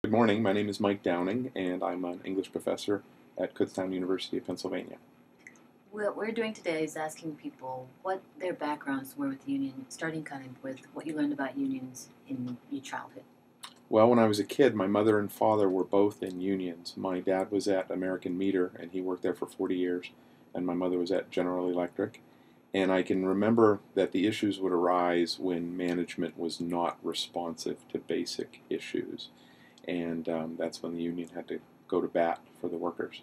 Good morning. My name is Mike Downing, and I'm an English professor at Kutztown University of Pennsylvania. What we're doing today is asking people what their backgrounds were with the union, starting kind of with what you learned about unions in your childhood. Well, when I was a kid, my mother and father were both in unions. My dad was at American Meter, and he worked there for 40 years, and my mother was at General Electric. And I can remember that the issues would arise when management was not responsive to basic issues. And that's when the union had to go to bat for the workers.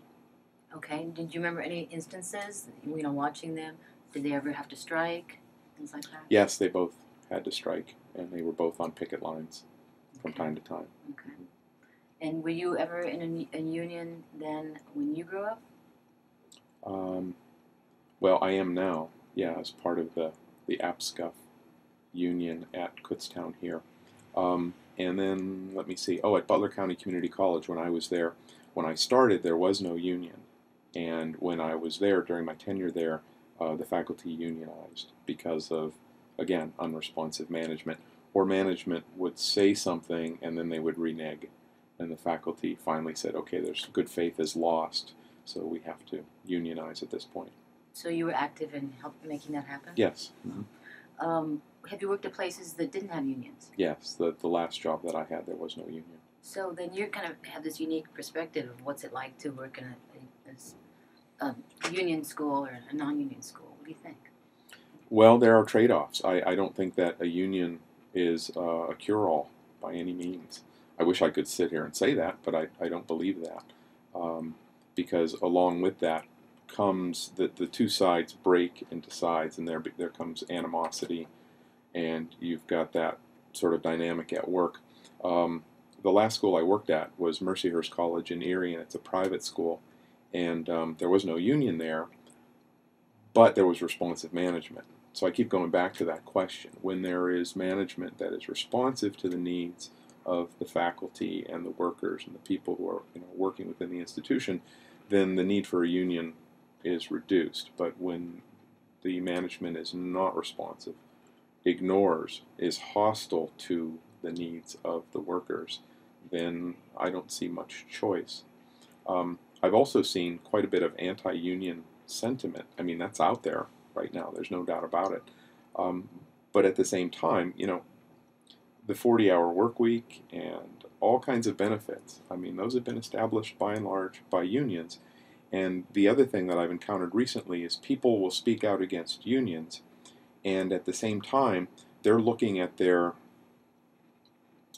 Okay, did you remember any instances, watching them? Did they ever have to strike? Things like that? Yes, they both had to strike, and they were both on picket lines from Okay. time to time. Okay. And were you ever in a union then when you grew up? Um, well, I am now, yeah, as part of the APSCUF union at Kutztown here. And then, let me see, at Butler County Community College, when I was there, when I started, there was no union. And when I was there, during my tenure there, the faculty unionized because of, again, unresponsive management. Or management would say something and then they would renege. And the faculty finally said, okay, there's good faith is lost, so we have to unionize at this point. So you were active in making that happen? Yes. Mm-hmm. Have you worked at places that didn't have unions? Yes, the last job that I had, there was no union. So then you kind of have this unique perspective of what's it like to work in a union school or a non-union school. What do you think? Well, there are trade-offs. I don't think that a union is a cure-all by any means. I wish I could sit here and say that, but I don't believe that. Because along with that comes that the two sides break into sides, and there comes animosity, and you've got that sort of dynamic at work. The last school I worked at was Mercyhurst College in Erie, and it's a private school, and there was no union there, but there was responsive management. So I keep going back to that question. When there is management that is responsive to the needs of the faculty and the workers and the people who are working within the institution, then the need for a union is reduced. But when the management is not responsive, ignores, is hostile to the needs of the workers, then I don't see much choice. I've also seen quite a bit of anti-union sentiment. I mean, that's out there right now. There's no doubt about it. But at the same time, the 40-hour work week and all kinds of benefits, I mean, those have been established by and large by unions. And the other thing that I've encountered recently is people will speak out against unions, and at the same time, they're looking at their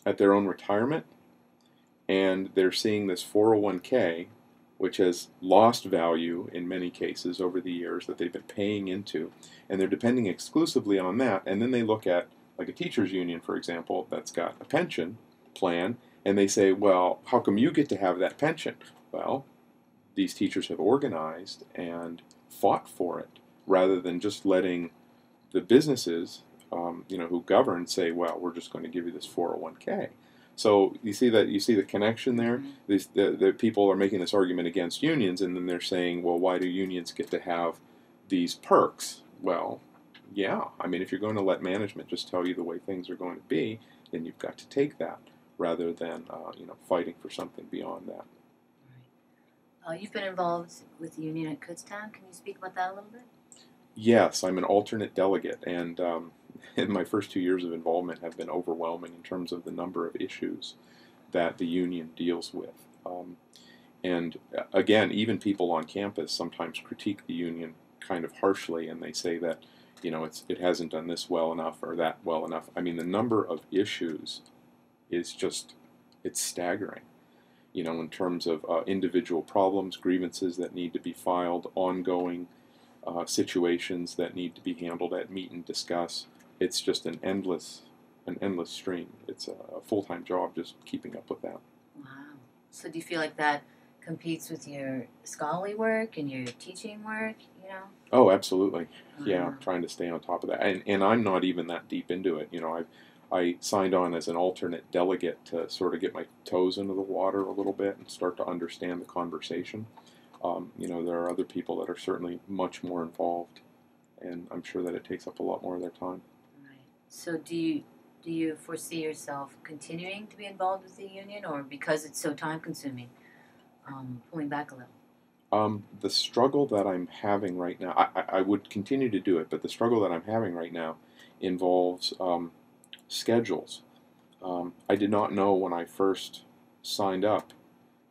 own retirement, and they're seeing this 401k, which has lost value in many cases over the years that they've been paying into, and they're depending exclusively on that. And then they look at, like a teachers union, for example, that's got a pension plan, and they say, well, how come you get to have that pension? Well, these teachers have organized and fought for it, rather than just letting the businesses, who govern, say, well, we're just going to give you this 401k. So you see the connection there. The people are making this argument against unions, and then they're saying, well, why do unions get to have these perks? Well, yeah, I mean, if you're going to let management just tell you the way things are going to be, then you've got to take that, rather than fighting for something beyond that. Right. You've been involved with the union at Kutztown. Can you speak about that a little bit? Yes, I'm an alternate delegate, and in my first 2 years of involvement have been overwhelming in terms of the number of issues that the union deals with. And again, even people on campus sometimes critique the union kind of harshly, and they say that it hasn't done this well enough or that well enough. I mean, the number of issues is it's staggering. In terms of individual problems, grievances that need to be filed, ongoing situations that need to be handled at meet and discuss. It's just an endless stream. It's a full-time job just keeping up with that. Wow. So do you feel like that competes with your scholarly work and your teaching work, Oh, absolutely. Yeah, Wow. trying to stay on top of that. And I'm not even that deep into it. I signed on as an alternate delegate to sort of get my toes into the water a little bit and start to understand the conversation. There are other people that are certainly much more involved, and I'm sure that it takes up a lot more of their time. Right. So do Do you foresee yourself continuing to be involved with the union, or because it's so time consuming, pulling back a little? The struggle that I'm having right now, I would continue to do it, but the struggle that I'm having right now involves schedules. I did not know when I first signed up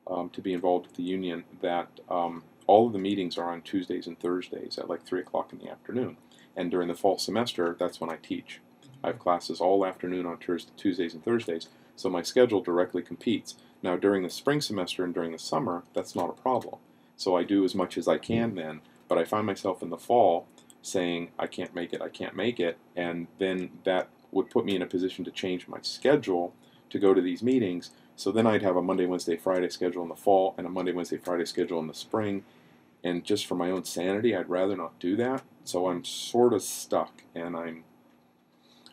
to be involved with the union that all of the meetings are on Tuesdays and Thursdays at like 3 o'clock in the afternoon. And during the fall semester, that's when I teach. I have classes all afternoon on Tuesdays and Thursdays, so my schedule directly competes. Now, during the spring semester and during the summer, that's not a problem. So I do as much as I can then, but I find myself in the fall saying, I can't make it, I can't make it, and then that would put me in a position to change my schedule to go to these meetings. So then I'd have a Monday, Wednesday, Friday schedule in the fall and a Monday, Wednesday, Friday schedule in the spring. And just for my own sanity, I'd rather not do that. So I'm sort of stuck, and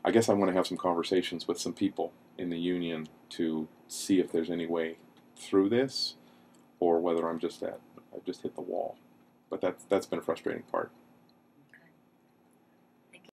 I guess I want to have some conversations with some people in the union to see if there's any way through this, or whether I've just hit the wall. But that's been a frustrating part.